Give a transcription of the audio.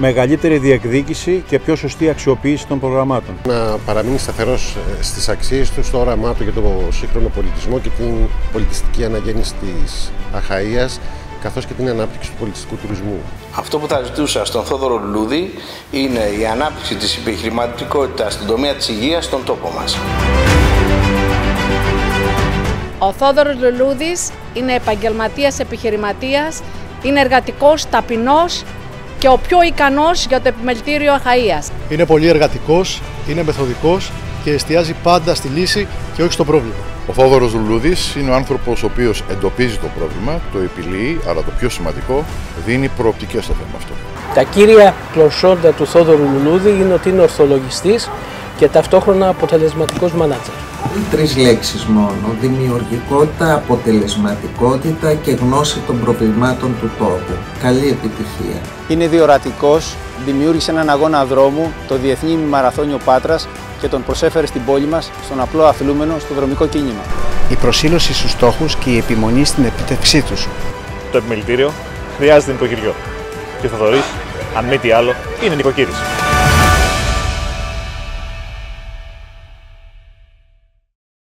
μεγαλύτερη διεκδίκηση και πιο σωστή αξιοποίηση των προγραμμάτων. Να παραμείνει σταθερός στις αξίες του, στο όραμά του για τον σύγχρονο πολιτισμό και την πολιτιστική αναγέννηση της Αχαΐας, καθώς και την ανάπτυξη του πολιτιστικού τουρισμού. Αυτό που θα ζητούσα στον Θόδωρο Λουλούδη είναι η ανάπτυξη της επιχειρηματικότητας στον τομέα της υγείας στον τόπο μας. Ο Θόδωρος Λουλούδης είναι επαγγελματίας επιχειρηματίας, είναι εργατικός, ταπεινός και ο πιο ικανός για το επιμελητήριο Αχαΐας. Είναι πολύ εργατικός, είναι μεθοδικός και εστιάζει πάντα στη λύση και όχι στο πρόβλημα. Ο Θόδωρος Λουλούδης είναι ο άνθρωπος ο οποίος εντοπίζει το πρόβλημα, το επιλύει, αλλά το πιο σημαντικό, δίνει προοπτικές στο θέμα αυτό. Τα κύρια προσόντα του Θόδωρου Λουλούδη είναι ότι είναι ορθολογιστής και ταυτόχρονα αποτελεσματικός μάνατζερ. 3 λέξεις μόνο: δημιουργικότητα, αποτελεσματικότητα και γνώση των προβλημάτων του τόπου. Καλή επιτυχία. Είναι διορατικός, δημιούργησε έναν αγώνα δρόμου, το Διεθνή Μαραθώνιο Πάτρας, και τον προσέφερε στην πόλη μας, στον απλό αθλούμενο, στο δρομικό κίνημα. Η προσήλωση στους στόχους και η επιμονή στην επίτευξή τους. Το επιμελητήριο χρειάζεται νοικοκυριό. Και ο Θοδωρής, αν μη τι άλλο, είναι νοικοκύρης.